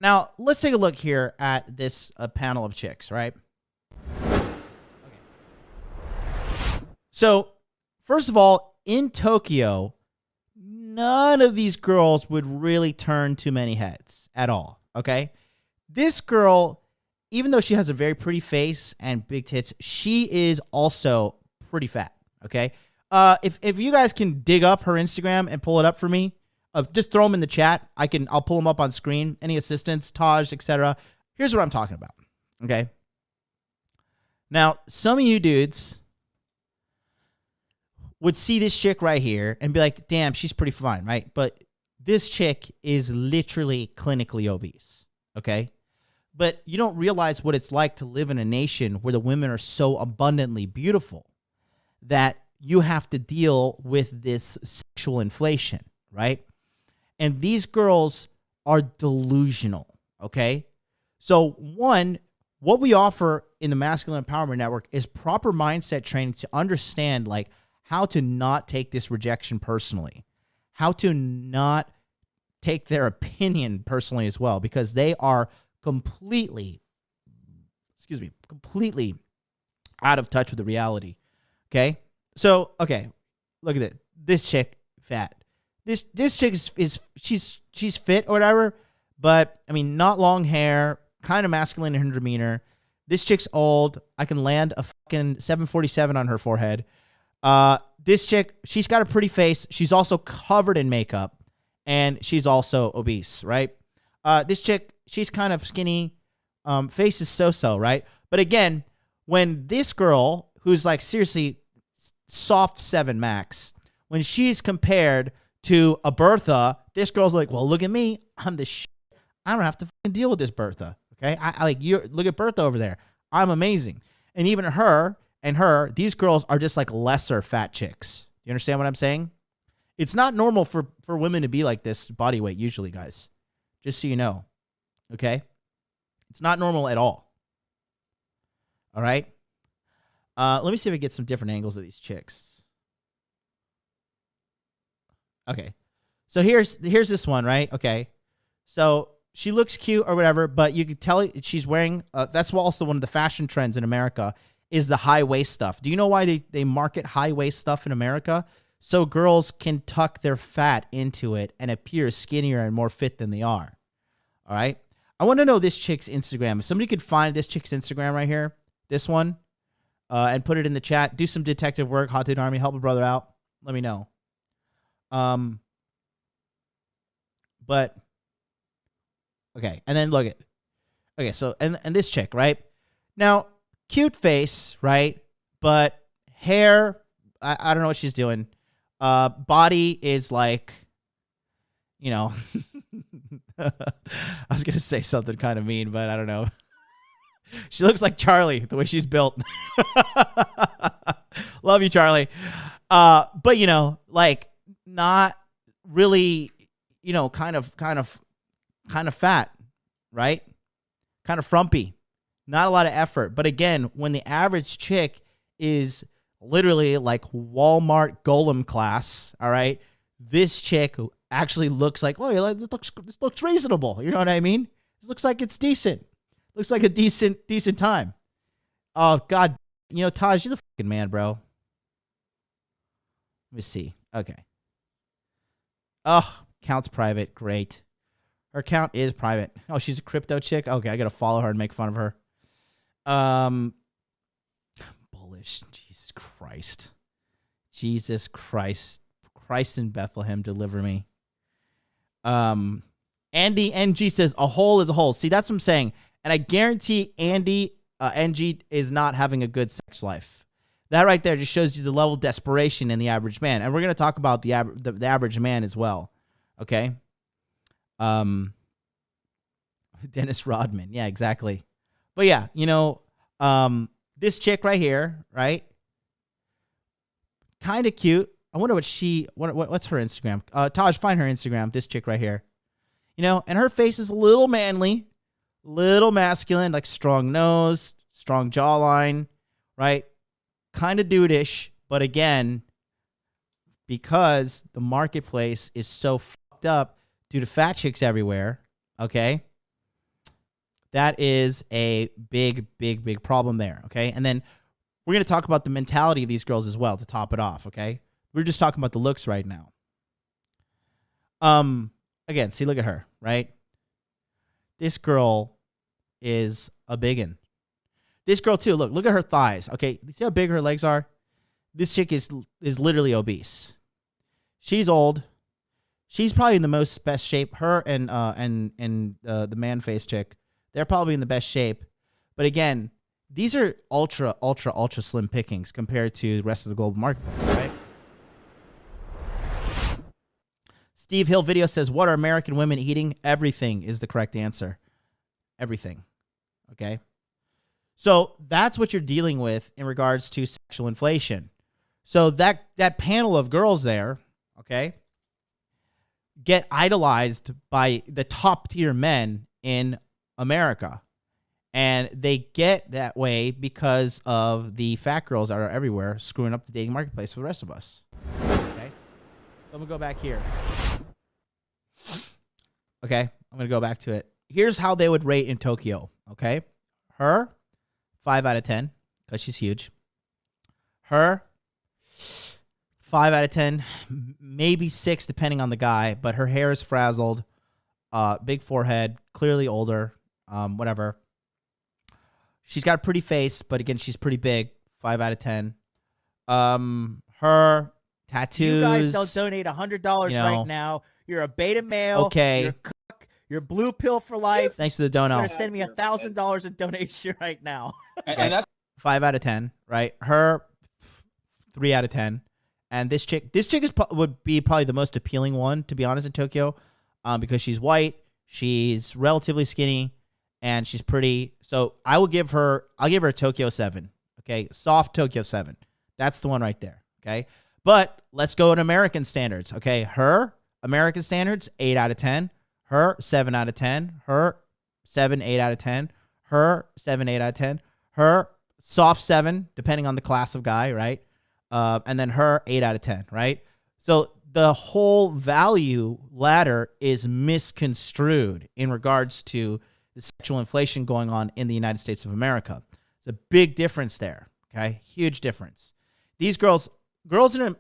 Now, let's take a look here at this panel of chicks, right? So, first of all, in Tokyo, none of these girls would really turn too many heads at all, okay? This girl, even though she has a very pretty face and big tits, she is also pretty fat, okay? If you guys can dig up her Instagram and pull it up for me, just throw them in the chat. I'll pull them up on screen. Any assistance, Taj, etc. Here's what I'm talking about, okay? Now, some of you dudes would see this chick right here and be like, damn, she's pretty fine, right? But this chick is literally clinically obese, okay? But you don't realize what it's like to live in a nation where the women are so abundantly beautiful that you have to deal with this sexual inflation, right? And these girls are delusional, okay? So one, what we offer in the Masculine Empowerment Network is proper mindset training to understand, like, how to not take this rejection personally, how to not take their opinion personally as well, because they are completely out of touch with the reality. Okay. So, okay, look at it. This chick, fat. This chick is she's fit or whatever, but I mean, not long hair, kind of masculine in her demeanor. This chick's old. I can land a fucking 747 on her forehead. This chick, she's got a pretty face. She's also covered in makeup, and she's also obese, right? This chick, she's kind of skinny. Face is so-so, right? But again, when this girl, who's like seriously soft 7 max, when she's compared to a Bertha, this girl's like, well, look at me. I'm the shit. I don't have to fucking deal with this Bertha, okay? I like, you look at Bertha over there. I'm amazing. And even her, these girls are just like lesser fat chicks. You understand what I'm saying? It's not normal for women to be like this body weight usually, guys. Just so you know. Okay? It's not normal at all. All right? Let me see if I get some different angles of these chicks. Okay. So here's this one, right? Okay. So she looks cute or whatever, but you can tell she's wearing, that's also one of the fashion trends in America, is the high waist stuff. Do you know why they market high waist stuff in America? So girls can tuck their fat into it and appear skinnier and more fit than they are. All right. I want to know this chick's Instagram. If somebody could find this chick's Instagram right here, this one, and put it in the chat, do some detective work, Hot Dude Army, help a brother out. Let me know. But okay. And then look at, okay. So, and this chick, right now, cute face, right? But hair, I don't know what she's doing. Body is like, you know, I was going to say something kind of mean, but I don't know. She looks like Charlie, the way she's built. Love you, Charlie. But, you know, like not really, you know, kind of fat, right? Kind of frumpy. Not a lot of effort. But again, when the average chick is literally like Walmart Golem class, all right, this chick actually looks like, oh, this looks reasonable. You know what I mean? It looks like it's decent. Looks like a decent time. Oh, God. You know, Taj, you're the fucking man, bro. Let me see. Okay. Oh, account's private. Great. Her account is private. Oh, she's a crypto chick? Okay, I got to follow her and make fun of her. Bullish. Jesus Christ. Jesus Christ. Christ in Bethlehem, deliver me. Andy NG says, a hole is a hole. See, that's what I'm saying. And I guarantee Andy NG is not having a good sex life. That right there just shows you the level of desperation in the average man. And we're going to talk about the average man as well. Okay? Dennis Rodman. Yeah, exactly. But yeah, you know, this chick right here, right? Kind of cute. I wonder what's her Instagram? Taj, find her Instagram. This chick right here. You know, and her face is a little manly, little masculine, like strong nose, strong jawline, right? Kind of dude-ish, but again, because the marketplace is so fucked up due to fat chicks everywhere, okay? That is a big, big, big problem there, okay? And then we're going to talk about the mentality of these girls as well to top it off, okay? We're just talking about the looks right now. Again, see, look at her, right? This girl is a biggin. This girl too, look at her thighs, okay? See how big her legs are? This chick is literally obese. She's old. She's probably in the most best shape. Her and the man face chick, they're probably in the best shape. But again, these are ultra slim pickings compared to the rest of the global marketplace, right? Steve Hill video says, what are American women eating? Everything is the correct answer. Everything. Okay? So that's what you're dealing with in regards to sexual inflation. So that panel of girls there, okay, get idolized by the top tier men in America. And they get that way because of the fat girls that are everywhere screwing up the dating marketplace for the rest of us. Okay? So I'm going to go back here. Okay? I'm going to go back to it. Here's how they would rate in Tokyo. Okay? Her, 5 out of 10, because she's huge. Her, 5 out of 10, maybe 6 depending on the guy, but her hair is frazzled, big forehead, clearly older, whatever. She's got a pretty face, but again, she's pretty big, 5 out of 10. Her tattoos. You guys don't donate $100 right now. You're a beta male. Okay. You're a cook. You're blue pill for life. Thanks to the dono. You're going to send me $1,000 in donation right now. And that's 5 out of 10, right? Her, 3 out of 10. And this chick would be probably the most appealing one, to be honest, in Tokyo, because she's white, she's relatively skinny, and she's pretty. So I'll give her a Tokyo 7. Okay, soft Tokyo 7. That's the one right there. Okay, but let's go at American standards. Okay, her American standards, 8 out of 10. Her, 7 out of 10. Her, 7, 8 out of 10. Her, 7, 8 out of 10. Her, soft 7, depending on the class of guy, right? And then her, 8 out of 10, right? So the whole value ladder is misconstrued in regards to the sexual inflation going on in the United States of America. It's a big difference there, okay? Huge difference. These Western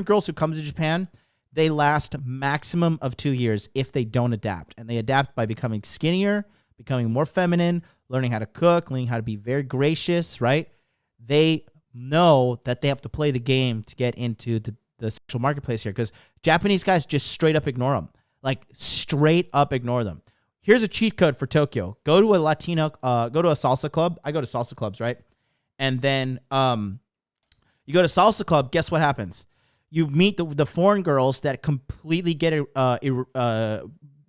girls who come to Japan, they last maximum of 2 years if they don't adapt. And they adapt by becoming skinnier, becoming more feminine, learning how to cook, learning how to be very gracious, right? They know that they have to play the game to get into the sexual marketplace here, because Japanese guys just straight up ignore them. Like, straight up ignore them. Here's a cheat code for Tokyo. Go to a Latino, go to a salsa club. I go to salsa clubs, right? And then you go to salsa club, guess what happens? You meet the foreign girls that completely get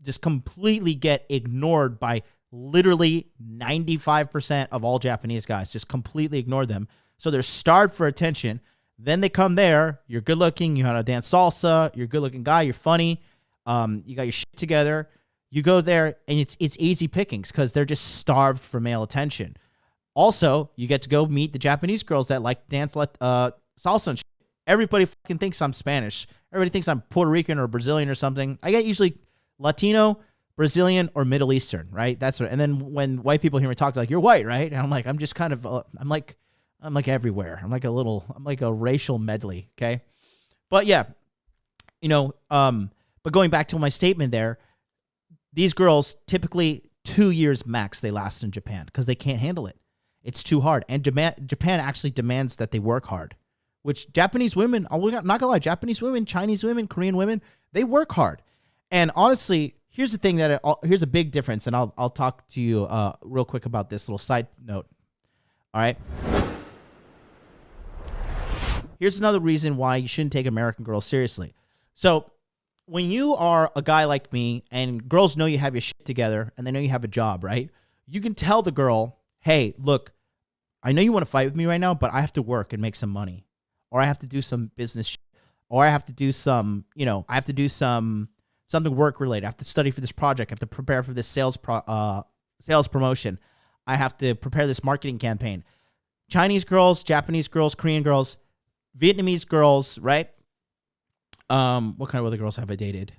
just completely get ignored by literally 95% of all Japanese guys. Just completely ignore them. So they're starved for attention. Then they come there. You're good looking. You know how to dance salsa. You're a good looking guy. You're funny. You got your shit together. You go there, and it's easy pickings because they're just starved for male attention. Also, you get to go meet the Japanese girls that like dance salsa and shit. Everybody fucking thinks I'm Spanish. Everybody thinks I'm Puerto Rican or Brazilian or something. I get usually Latino, Brazilian, or Middle Eastern, right? That's what. And then when white people hear me talk, they're like, "You're white, right?" And I'm like, I'm just kind of, I'm like everywhere. I'm like a racial medley. Okay, but yeah, but going back to my statement there, these girls typically 2 years max they last in Japan because they can't handle it. It's too hard, and Japan actually demands that they work hard. Which Japanese women, I'm not gonna lie, Japanese women, Chinese women, Korean women, they work hard. And honestly, here's the thing here's a big difference, and I'll talk to you real quick about this little side note. All right. Here's another reason why you shouldn't take American girls seriously. So when you are a guy like me and girls know you have your shit together and they know you have a job, right? You can tell the girl, hey, look, I know you want to fight with me right now, but I have to work and make some money. Or I have to do some business shit. Or I have to do some, something work related. I have to study for this project. I have to prepare for this sales promotion. I have to prepare this marketing campaign. Chinese girls, Japanese girls, Korean girls, Vietnamese girls, right? What kind of other girls have I dated?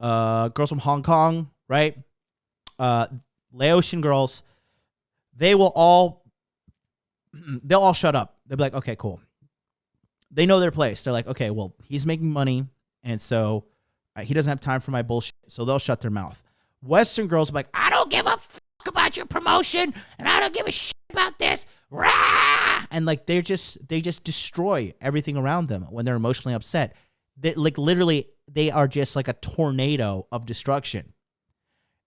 Girls from Hong Kong, right? Laotian girls, they'll all shut up. They'll be like, okay, cool. They know their place. They're like, okay, well, he's making money, and so he doesn't have time for my bullshit, so they'll shut their mouth. Western girls are like, I don't give a fuck about your promotion, and I don't give a shit about this. Rah! And like they just destroy everything around them when they're emotionally upset. They, like literally, they are just like a tornado of destruction.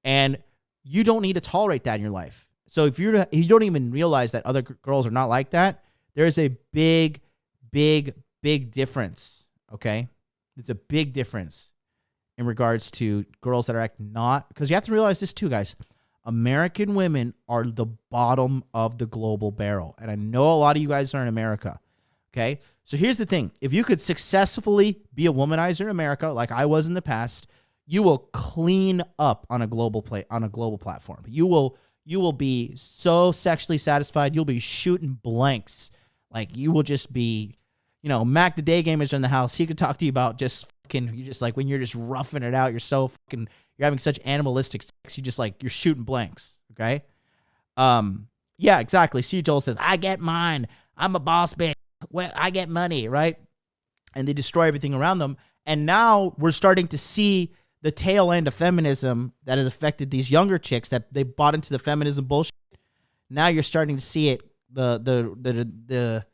And you don't need to tolerate that in your life. So if you don't even realize that other girls are not like that, there's a big difference, okay? It's a big difference in regards to girls that are acting not, because you have to realize this too, guys. American women are the bottom of the global barrel. And I know a lot of you guys are in America, okay? So here's the thing. If you could successfully be a womanizer in America, like I was in the past, you will clean up on a global platform. You will be so sexually satisfied. You'll be shooting blanks. Like you will just be, Mac the Day Gamer's in the house. He could talk to you about just fucking, you just like when you're just roughing it out, you're having such animalistic sex. You're shooting blanks. Okay. Yeah, exactly. C. Joel says, I get mine. I'm a boss bitch. Well, I get money. Right. And they destroy everything around them. And now we're starting to see the tail end of feminism that has affected these younger chicks that they bought into the feminism bullshit. Now you're starting to see it. The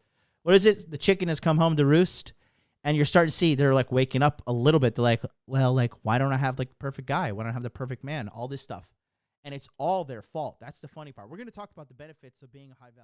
what is it? The chicken has come home to roost, and you're starting to see they're like waking up a little bit. They're like, well, like why don't I have like the perfect guy? Why don't I have the perfect man? All this stuff, and it's all their fault. That's the funny part. We're going to talk about the benefits of being a high value.